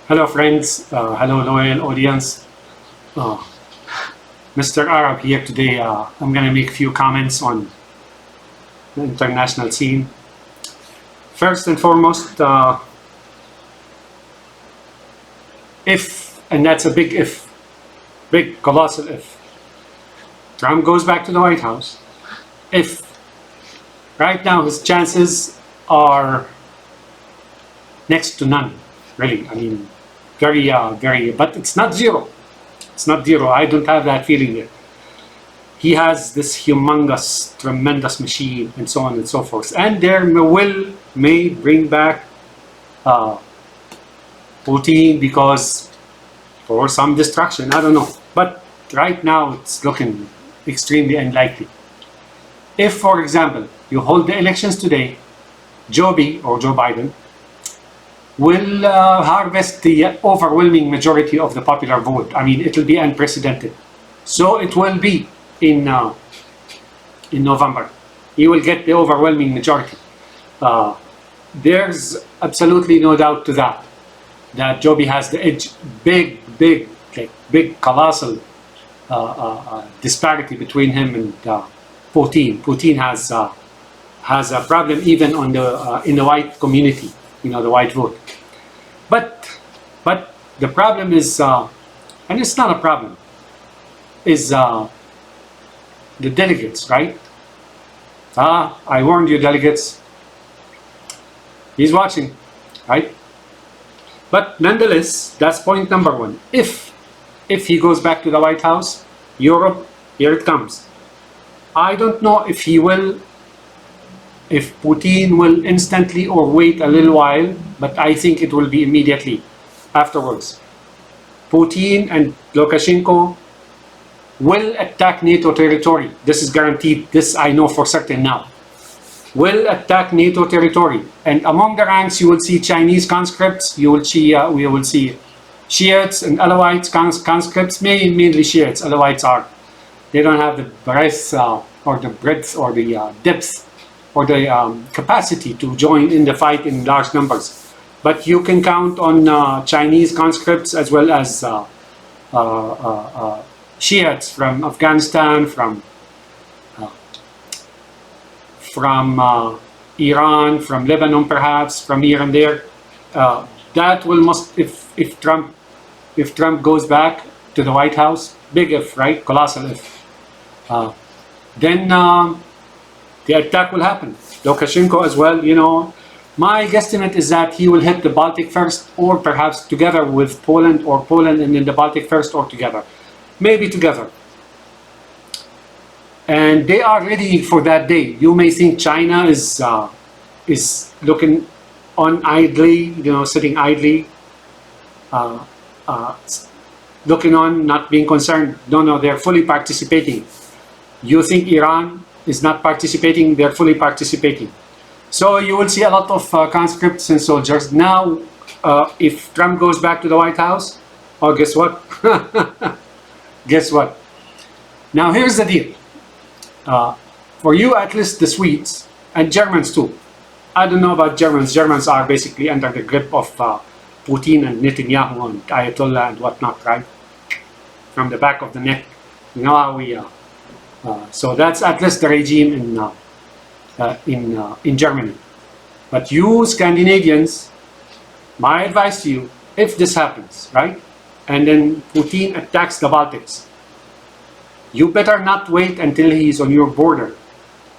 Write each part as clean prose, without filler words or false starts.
Hello friends, hello loyal audience. Uh, Mr. Arab here today. I'm going to make a few comments on the international scene. First and foremost, if, and that's a big if, big colossal if, Trump goes back to the White House, if right now his chances are next to none, really. I mean, very, but it's not zero. It's not zero. I don't have that feeling yet. He has this humongous, tremendous machine, and so on and so forth. And there may bring back Putin because for some distraction. I don't know. But right now, it's looking extremely unlikely. If, for example, you hold the elections today, Joe Biden will harvest the overwhelming majority of the popular vote. I mean, it will be unprecedented. So it will be in November. He will get the overwhelming majority. There's absolutely no doubt to that Joby has the edge. Big, colossal disparity between him and Putin. Putin has a problem even on the in the white community, the white vote. But the problem is, and it's not a problem, is the delegates, right? I warned you, delegates. He's watching, right? But nonetheless, that's point number one. If he goes back to the White House, Europe, here it comes. I don't know if Putin will instantly or wait a little while, but I think it will be immediately afterwards. Putin and Lukashenko will attack NATO territory. This is guaranteed. This I know for certain now. Will attack NATO territory. And among the ranks, you will see Chinese conscripts. We will see Shiites and Alawites conscripts, mainly Shiites. Alawites they don't have the breadth or the depth or the capacity to join in the fight in large numbers. But you can count on Chinese conscripts as well as Shiites from Afghanistan, from Iran, from Lebanon perhaps, from here and there. That will if Trump goes back to the White House, big if, right? Colossal if. Then the attack will happen. Lukashenko as well, My guesstimate is that he will hit the Baltic first, or perhaps together with Poland, or Poland and then the Baltic first, or together. Maybe together. And they are ready for that day. You may think China is looking on idly, sitting idly, looking on, not being concerned. No, they're fully participating. You think Iran is not participating? They're fully participating. So you will see a lot of conscripts and soldiers. Now, if Trump goes back to the White House, guess what? Guess what? Now here's the deal. For you, at least the Swedes and Germans too. I don't know about Germans. Germans are basically under the grip of Putin and Netanyahu and Ayatollah and whatnot, right? From the back of the neck. You know how we. So that's at least the regime in Germany. But you Scandinavians, my advice to you, if this happens, right, and then Putin attacks the Baltics, you better not wait until he's on your border.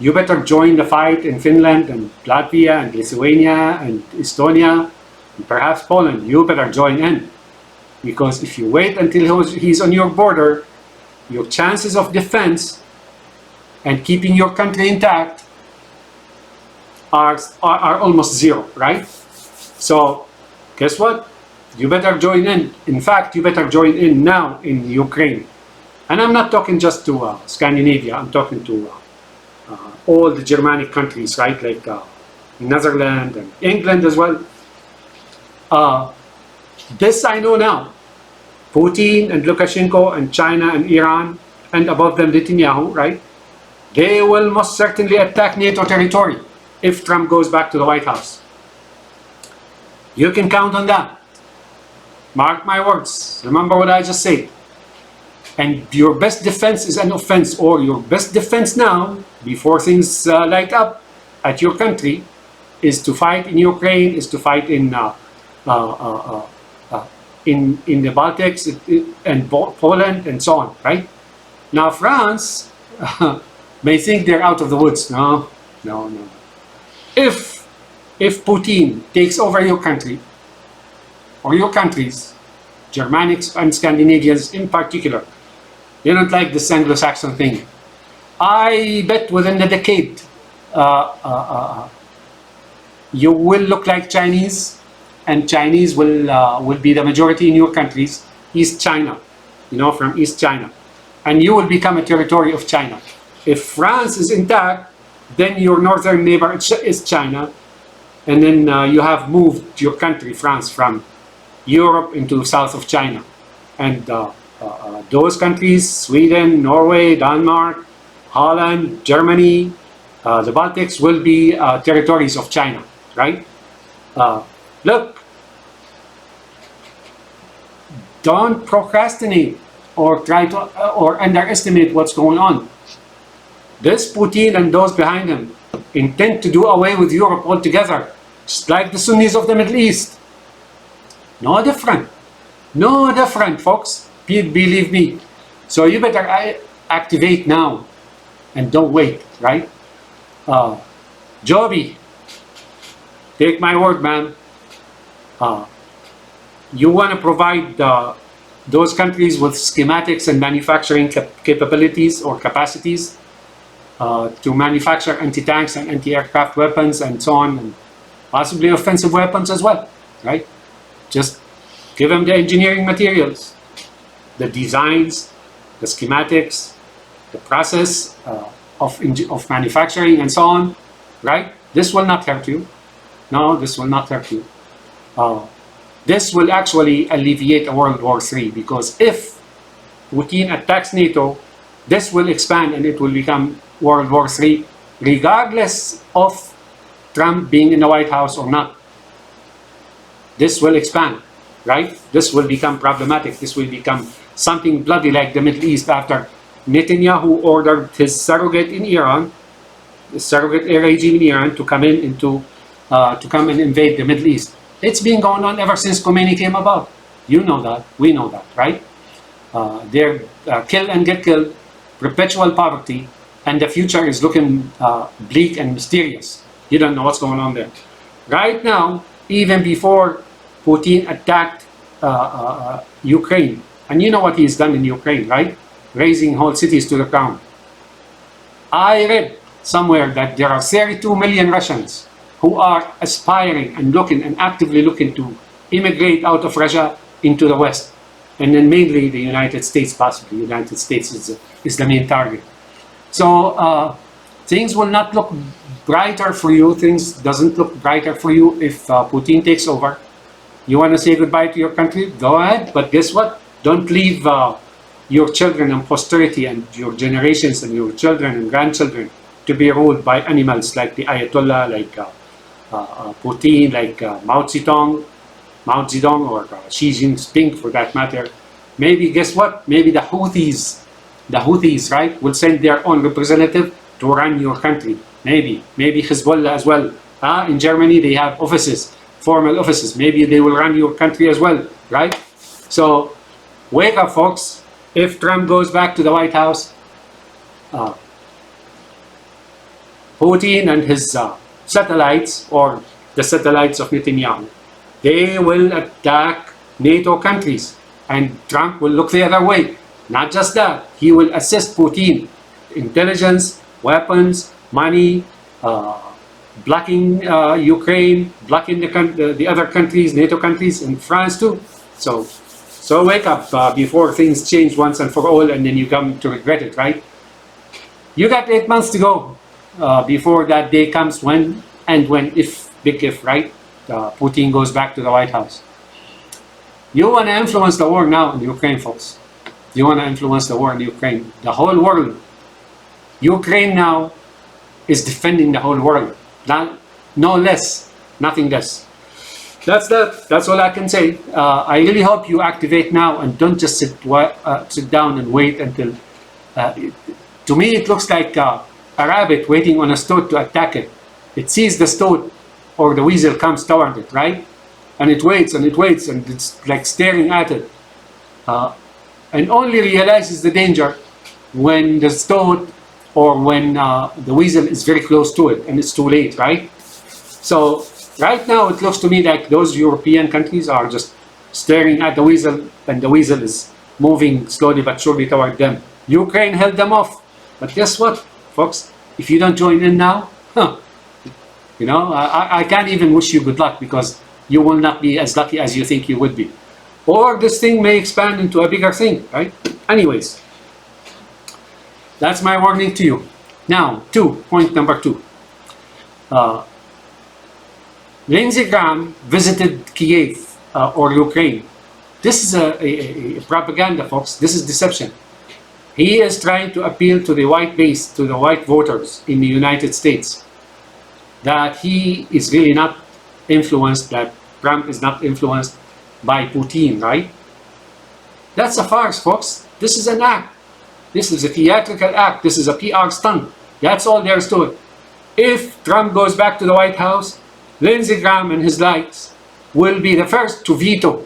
You better join the fight in Finland and Latvia and Lithuania and Estonia and perhaps Poland. You better join in, because if you wait until he's on your border, your chances of defense and keeping your country intact are almost zero, right? So guess what? You better join in. In fact, you better join in now in Ukraine. And I'm not talking just to Scandinavia. I'm talking to all the Germanic countries, right? Like Netherlands and England as well. This I know now. Putin and Lukashenko and China and Iran and above them Netanyahu, right? They will most certainly attack NATO territory if Trump goes back to the White House. You can count on that. Mark my words. Remember what I just said. And your best defense is an offense, or your best defense now, before things light up at your country, is to fight in Ukraine, is to fight in the Baltics and Poland and so on, right? Now France may think they're out of the woods. No. If Putin takes over your country, or your countries, Germanics and Scandinavians in particular, they don't like this Anglo-Saxon thing. I bet within a decade, you will look like Chinese, and Chinese will be the majority in your countries, East China, from East China. And you will become a territory of China. If France is intact, then your northern neighbor is China, and then you have moved your country, France, from Europe into south of China. And those countries, Sweden, Norway, Denmark, Holland, Germany, the Baltics will be territories of China, right? Look, don't procrastinate or try to or underestimate what's going on. This Putin and those behind him intend to do away with Europe altogether, just like the Sunnis of the Middle East. No different, folks. Believe me. So you better activate now and don't wait, right? Joby, take my word, man. You want to provide those countries with schematics and manufacturing capabilities or capacities to manufacture anti-tanks and anti-aircraft weapons and so on, and possibly offensive weapons as well, right? Just give them the engineering materials, the designs, the schematics, the process of manufacturing and so on, right? This will not hurt you. No, this will not hurt you. This will actually alleviate a World War III, because if Putin attacks NATO, this will expand and it will become World War III, regardless of Trump being in the White House or not. This will expand, right? This will become problematic. This will become something bloody like the Middle East after Netanyahu ordered his surrogate in Iran, the surrogate regime in Iran, to come and invade the Middle East. It's been going on ever since Khomeini came about. You know that. We know that, right? They're kill and get killed, perpetual poverty, and the future is looking bleak and mysterious. You don't know what's going on there. Right now, even before Putin attacked Ukraine, and you know what he's done in Ukraine, right? Razing whole cities to the ground. I read somewhere that there are 32 million Russians who are aspiring and looking and actively looking to immigrate out of Russia into the West. And then mainly the United States, possibly. The United States is the main target. So things will not look brighter for you. Things doesn't look brighter for you if Putin takes over. You want to say goodbye to your country? Go ahead. But guess what? Don't leave your children and posterity and your generations and your children and grandchildren to be ruled by animals like the Ayatollah, like Putin, like Mao Zedong, or Xi Jinping for that matter. Maybe, guess what? Maybe the Houthis, right, will send their own representative to run your country. Maybe Hezbollah as well. In Germany, they have offices, formal offices. Maybe they will run your country as well, right? So, wake up, folks. If Trump goes back to the White House, Putin and his satellites, or the satellites of Netanyahu, they will attack NATO countries, and Trump will look the other way. Not just that, he will assist Putin, intelligence, weapons, money, blocking Ukraine, blocking the other countries, NATO countries, and France too. So wake up before things change once and for all, and then you come to regret it, right? You got 8 months to go before that day comes, if, big if, right? Putin goes back to the White House. You want to influence the war now in Ukraine, folks. You want to influence the war in Ukraine. The whole world. Ukraine now is defending the whole world. No less, nothing less. That's that. That's all I can say. I really hope you activate now and don't just sit down and wait until. To me, it looks like a rabbit waiting on a stoat to attack it. It sees the stoat or the weasel comes toward it, right? And it waits and it waits and it's like staring at it. And only realizes the danger when the stoat or when the weasel is very close to it and it's too late, right? So right now it looks to me like those European countries are just staring at the weasel and the weasel is moving slowly but surely toward them. Ukraine held them off. But guess what, folks? If you don't join in now, you know, I can't even wish you good luck because you will not be as lucky as you think you would be. Or this thing may expand into a bigger thing, right? Anyways, that's my warning to you. Now, point number 2. Lindsey Graham visited Kiev or Ukraine. This is a propaganda, folks. This is deception. He is trying to appeal to the white base, to the white voters in the United States, that he is really not influenced, that Trump is not influenced by Putin, right? That's a farce, folks. This is an act. This is a theatrical act. This is a PR stunt. That's all there is to it. If Trump goes back to the White House, Lindsey Graham and his likes will be the first to veto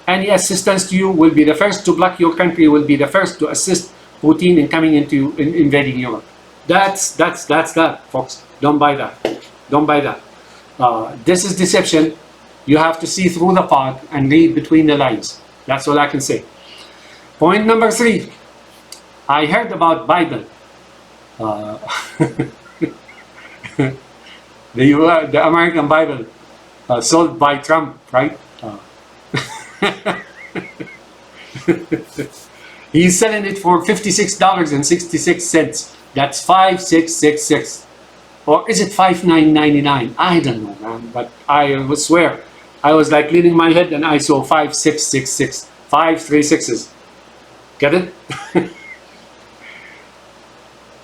any assistance to you, will be the first to block your country, will be the first to assist Putin in coming into invading Europe. That's that, folks. Don't buy that. Don't buy that. This is deception. You have to see through the fog and read between the lines. That's all I can say. Point number 3. I heard about Bible. The American Bible sold by Trump, right? He's selling it for $56.66. That's 5666. Or is it 59.99? I don't know, man. But I would swear, I was like leaning my head and I saw 5666. 5 3 6s. Get it?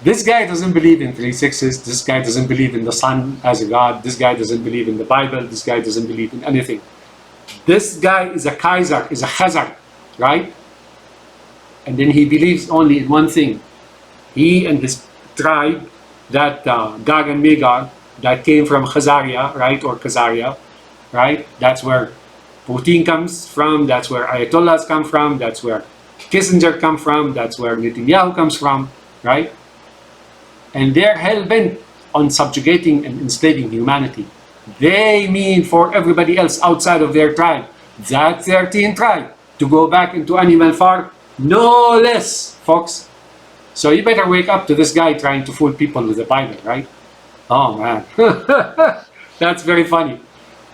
This guy doesn't believe in 3 6s. This guy doesn't believe in the sun as a god. This guy doesn't believe in the Bible. This guy doesn't believe in anything. This guy is a Kaiser, is a Khazar, right? And then he believes only in one thing. He and his tribe, that Gog and Magog, that came from Khazaria, right? Or Khazaria, right? That's where Putin comes from. That's where Ayatollahs come from. That's where Kissinger comes from. That's where Netanyahu comes from, right? And they're hell-bent on subjugating and enslaving humanity. They mean for everybody else outside of their tribe, that 13 tribe, to go back into animal farm, no less, folks. So you better wake up to this guy trying to fool people with the Bible, right? Oh man, that's very funny.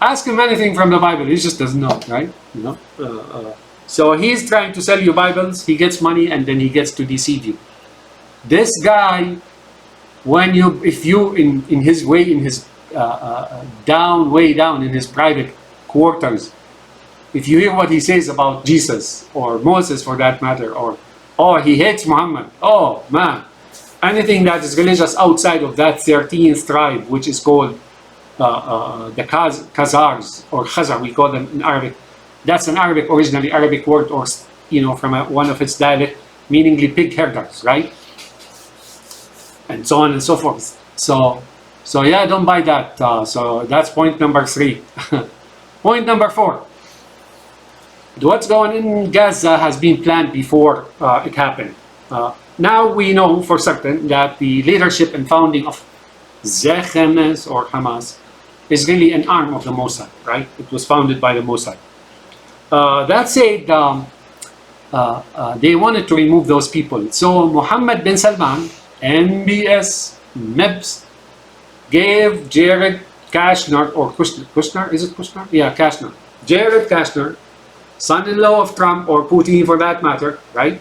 Ask him anything from the Bible, he just doesn't know, right? You know. So he's trying to sell you Bibles, he gets money, and then he gets to deceive you. This guy, if you in his way, in his way down in his private quarters, if you hear what he says about Jesus or Moses for that matter, or oh, he hates Muhammad, oh man, anything that is religious outside of that 13th tribe, which is called the Khazars or Khazar, we call them in Arabic. That's an originally Arabic word, or you know, from one of its dialect, meaningly pig herders, right? And so on and so forth. So yeah, don't buy that. So that's point number 3. Point number 4. What's going on in Gaza has been planned before it happened. Now we know for certain that the leadership and founding of Hamas or Hamas is really an arm of the Mossad, right? It was founded by the Mossad. That said, they wanted to remove those people. So Mohammed bin Salman, MBS, MEBS, gave Jared Kushner, or Kushner, is it Kushner? Yeah, Kushner. Jared Kushner, son-in-law of Trump, or Putin for that matter, right?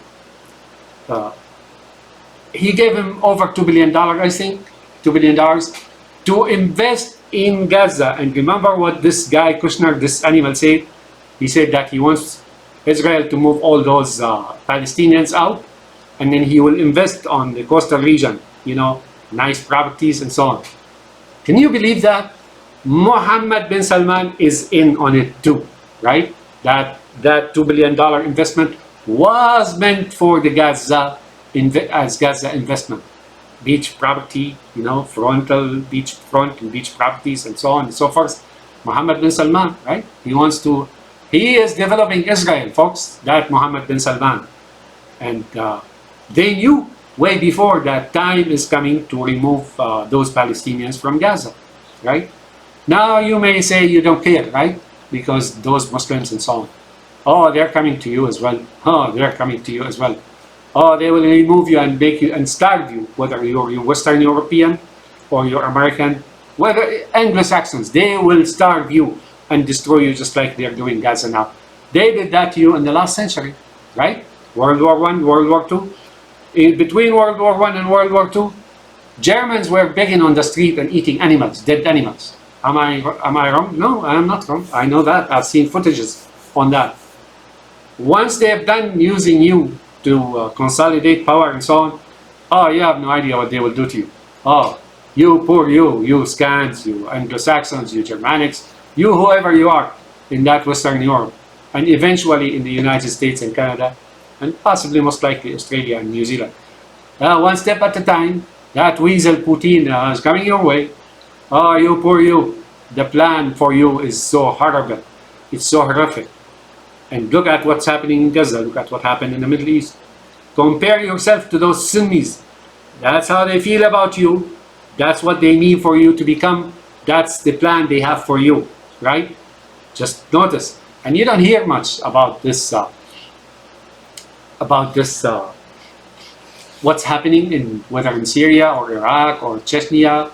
He gave him over $2 billion, I think, $2 billion, to invest in Gaza. And remember what this guy, Kushner, this animal said? He said that he wants Israel to move all those Palestinians out, and then he will invest on the coastal region, you know, nice properties and so on. Can you believe that? Mohammed bin Salman is in on it too, right? That $2 billion investment was meant for the Gaza, as Gaza investment. Beach property, you know, frontal beach front and beach properties and so on and so forth. Mohammed bin Salman, right? He is developing Israel, folks, that Mohammed bin Salman. And they knew way before that time is coming to remove those Palestinians from Gaza, right? Now you may say you don't care, right? Because those Muslims and so on. Oh, they're coming to you as well. Oh, they're coming to you as well. Oh, they will remove you and make you and starve you, whether you're Western European or you're American, whether Anglo-Saxons, they will starve you and destroy you just like they're doing Gaza now. They did that to you in the last century, right? World War I, World War II. In between World War I and World War II, Germans were begging on the street and eating animals, dead animals. Am I wrong? No, I am not wrong. I know that. I've seen footages on that. Once they have done using you to consolidate power and so on, oh, you have no idea what they will do to you. Oh, you poor you Scans, you Anglo-Saxons, you Germanics, you whoever you are in that Western Europe, and eventually in the United States and Canada, and possibly most likely Australia and New Zealand. One step at a time, that weasel Putin is coming your way. Oh, you poor you. The plan for you is so horrible. It's so horrific. And look at what's happening in Gaza. Look at what happened in the Middle East. Compare yourself to those Sunnis. That's how they feel about you. That's what they need for you to become. That's the plan they have for you, right? Just notice. And you don't hear much about this. What's happening in whether in Syria or Iraq or Chechnya,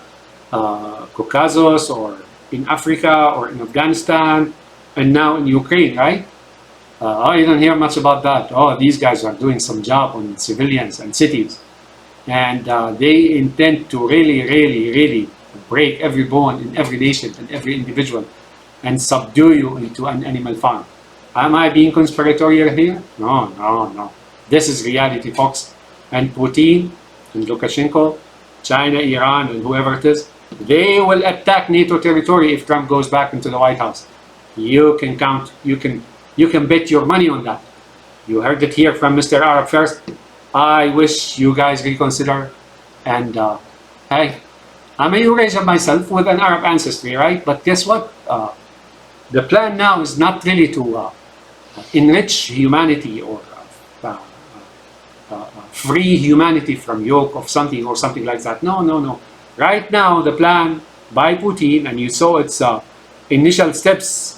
Caucasus, or in Africa or in Afghanistan, and now in Ukraine, right? You don't hear much about that. Oh, these guys are doing some job on civilians and cities. And they intend to really break every bone in every nation and every individual and subdue you into an animal farm. Am I being conspiratorial here? No. This is reality, folks. And Putin and Lukashenko, China, Iran, and whoever it is, they will attack NATO territory if Trump goes back into the White House. You can count, you can bet your money on that. You heard it here from Mr. Arab First. I wish you guys reconsider. And hey, I'm a Eurasian myself with an Arab ancestry, right? But guess what? The plan now is not really to enrich humanity or free humanity from yoke of something or something like that. No. Right now, the plan by Putin, and you saw its initial steps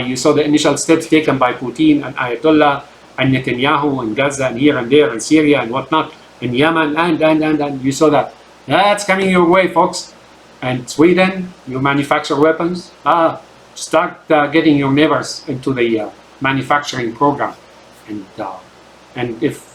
you saw the initial steps taken by Putin and Ayatollah and Netanyahu and Gaza and here and there and Syria and whatnot and Yemen and you saw that. That's coming your way, folks. And Sweden, you manufacture weapons. Start getting your neighbors into the manufacturing program. And if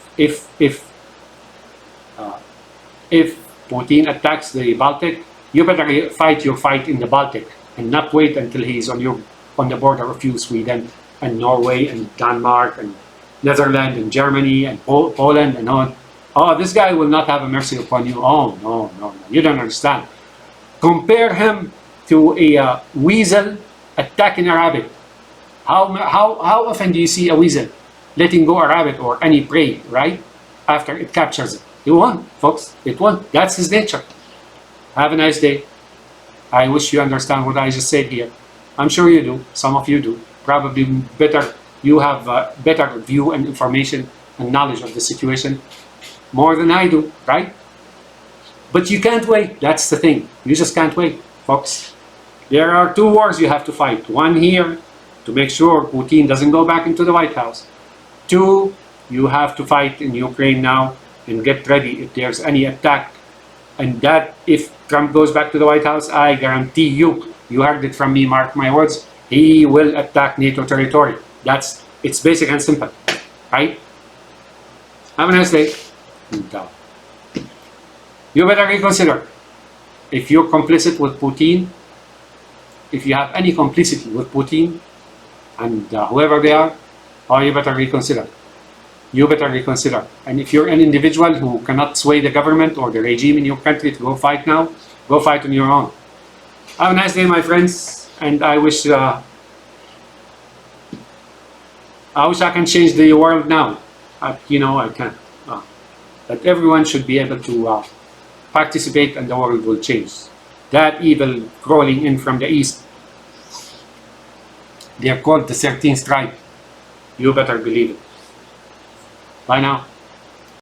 Putin attacks the Baltic, you better fight your fight in the Baltic and not wait until he's on the border of you, Sweden and Norway and Denmark and Netherlands and Germany and Poland and on. Oh, this guy will not have a mercy upon you. Oh, no. You don't understand. Compare him to a weasel attacking a rabbit. How often do you see a weasel letting go a rabbit or any prey, right? After it captures it. It won't, folks. It won't. That's his nature. Have a nice day. I wish you understand what I just said here. I'm sure you do. Some of you do. Probably better. You have better view and information and knowledge of the situation more than I do, right? But you can't wait. That's the thing. You just can't wait, folks. There are two wars you have to fight. One here to make sure Putin doesn't go back into the White House. Two, you have to fight in Ukraine now and get ready if there's any attack. And that, if Trump goes back to the White House, I guarantee you heard it from me, mark my words, he will attack NATO territory. It's basic and simple, right? Have a nice day. You better reconsider. If you're complicit with Putin, if you have any complicity with Putin and whoever they are, you better reconsider. You better reconsider. And if you're an individual who cannot sway the government or the regime in your country to go fight now, go fight on your own. Have a nice day, my friends, and I wish I can change the world now. You know, I can't. But everyone should be able to participate, and the world will change. That evil crawling in from the east, they are called the 13th tribe. You better believe it. Bye now.